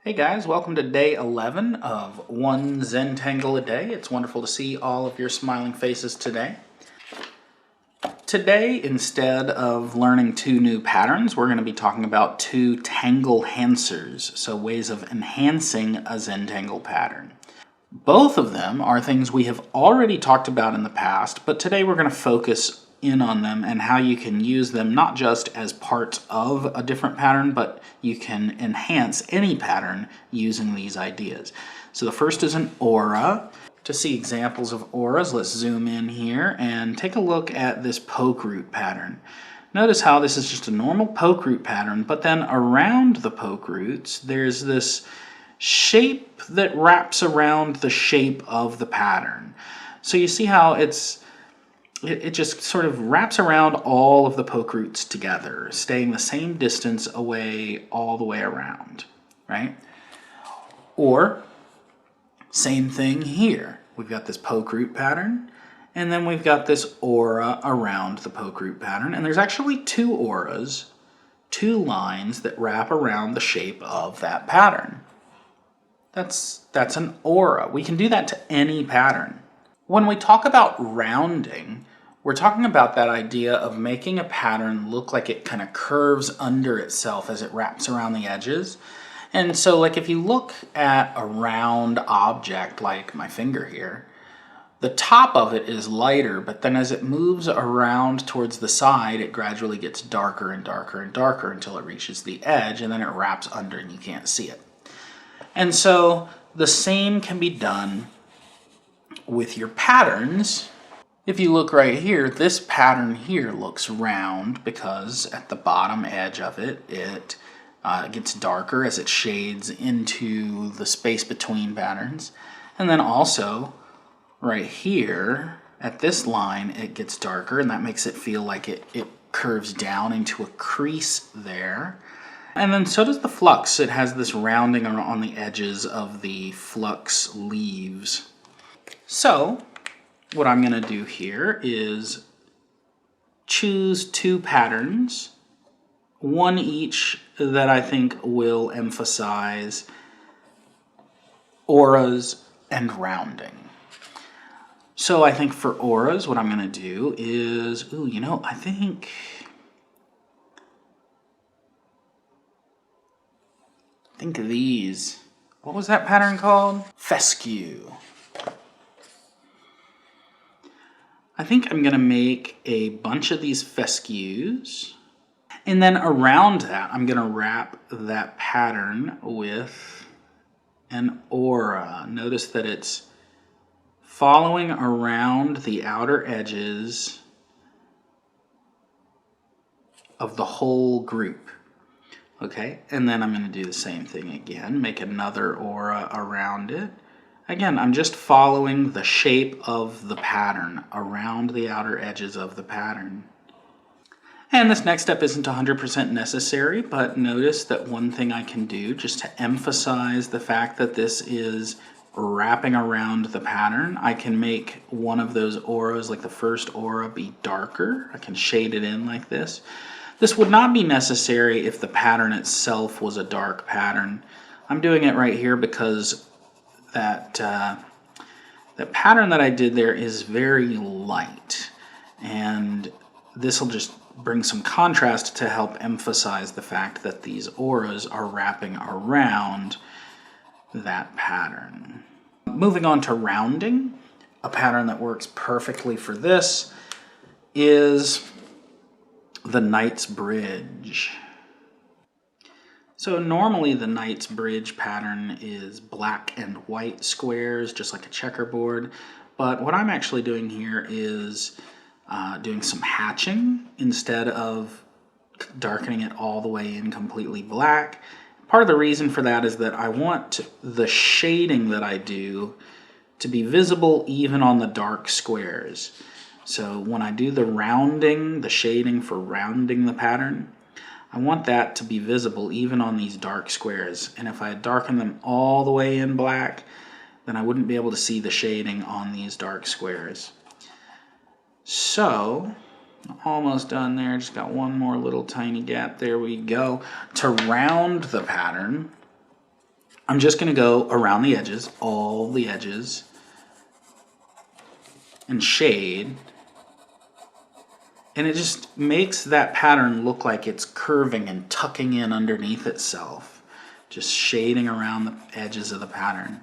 Hey guys, welcome to day 11 of One Zentangle A Day. It's wonderful to see all of your smiling faces today. Today, instead of learning two new patterns, we're going to be talking about two tanglehancers, so ways of enhancing a Zentangle pattern. Both of them are things we have already talked about in the past, but today we're going to focus in on them and how you can use them not just as part of a different pattern, but you can enhance any pattern using these ideas. So the first is an aura. To see examples of auras, let's zoom in here and take a look at this poke root pattern. Notice how this is just a normal poke root pattern, but then around the poke roots there's this shape that wraps around the shape of the pattern. So you see how it just sort of wraps around all of the poke roots together, staying the same distance away all the way around, right? Or, same thing here. We've got this poke root pattern, and then we've got this aura around the poke root pattern, and there's actually two auras, two lines that wrap around the shape of that pattern. That's an aura. We can do that to any pattern. When we talk about rounding, we're talking about that idea of making a pattern look like it kind of curves under itself as it wraps around the edges. And so like if you look at a round object like my finger here, the top of it is lighter, but then as it moves around towards the side, it gradually gets darker and darker and darker until it reaches the edge, and then it wraps under and you can't see it. And so the same can be done with your patterns. If you look right here, this pattern here looks round because at the bottom edge of it, it gets darker as it shades into the space between patterns. And then also right here at this line, it gets darker, and that makes it feel like it curves down into a crease there. And then so does the flux. It has this rounding on the edges of the flux leaves. So what I'm going to do here is choose two patterns, one each that I think will emphasize auras and rounding. So I think for auras, what I'm going to do is, I think of these. What was that pattern called? Fescue. I think I'm going to make a bunch of these fescues, and then around that I'm going to wrap that pattern with an aura. Notice that it's following around the outer edges of the whole group. Okay, and then I'm going to do the same thing again, make another aura around it. Again, I'm just following the shape of the pattern around the outer edges of the pattern. And this next step isn't 100% necessary, but notice that one thing I can do just to emphasize the fact that this is wrapping around the pattern, I can make one of those auras, like the first aura, be darker. I can shade it in like this. This would not be necessary if the pattern itself was a dark pattern. I'm doing it right here because that pattern that I did there is very light, and this will just bring some contrast to help emphasize the fact that these auras are wrapping around that pattern. Moving on to rounding, a pattern that works perfectly for this is the Knight's Bridge. So normally the Knight's Bridge pattern is black and white squares, just like a checkerboard. But what I'm actually doing here is doing some hatching instead of darkening it all the way in completely black. Part of the reason for that is that I want the shading that I do to be visible even on the dark squares. So when I do the rounding, the shading for rounding the pattern, I want that to be visible even on these dark squares. And if I darken them all the way in black, then I wouldn't be able to see the shading on these dark squares. So, almost done there, just got one more little tiny gap. There we go. To round the pattern, I'm just going to go around the edges, all the edges, and shade. And it just makes that pattern look like it's curving and tucking in underneath itself. Just shading around the edges of the pattern.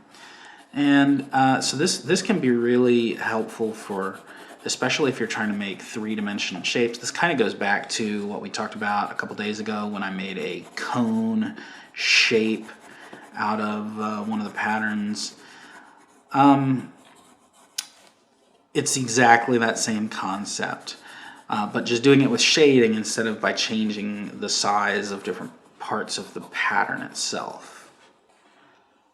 And so this can be really helpful for, especially if you're trying to make three-dimensional shapes. This kind of goes back to what we talked about a couple days ago when I made a cone shape out of one of the patterns. It's exactly that same concept, but just doing it with shading instead of by changing the size of different parts of the pattern itself.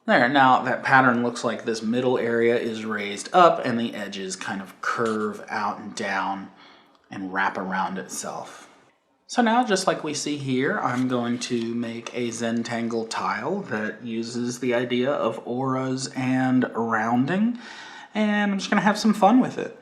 There, now that pattern looks like this middle area is raised up and the edges kind of curve out and down and wrap around itself. So now, just like we see here, I'm going to make a Zentangle tile that uses the idea of auras and rounding, and I'm just going to have some fun with it.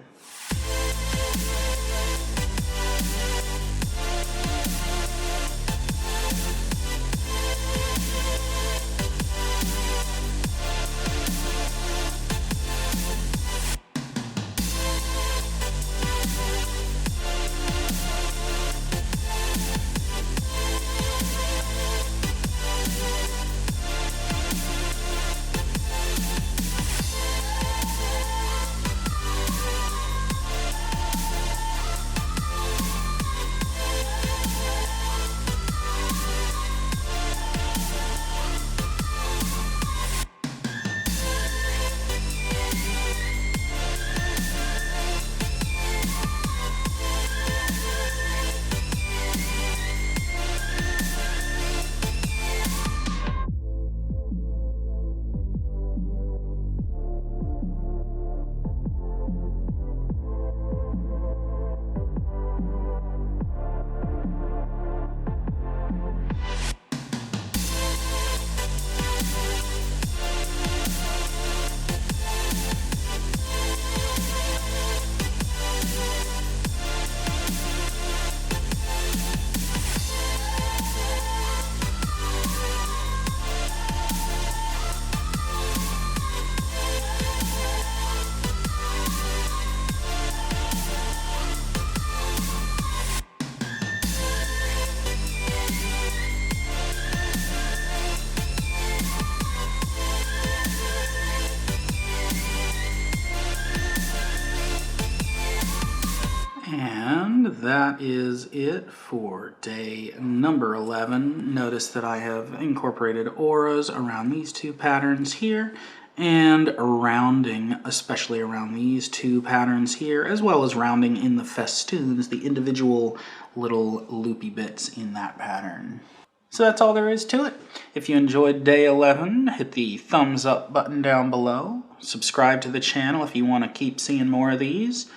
And that is it for day number 11. Notice that I have incorporated auras around these two patterns here and rounding, especially around these two patterns here, as well as rounding in the festoons, the individual little loopy bits in that pattern. So that's all there is to it. If you enjoyed day 11, hit the thumbs up button down below. Subscribe to the channel if you want to keep seeing more of these.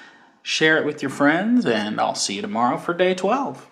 Share it with your friends, and I'll see you tomorrow for day 12.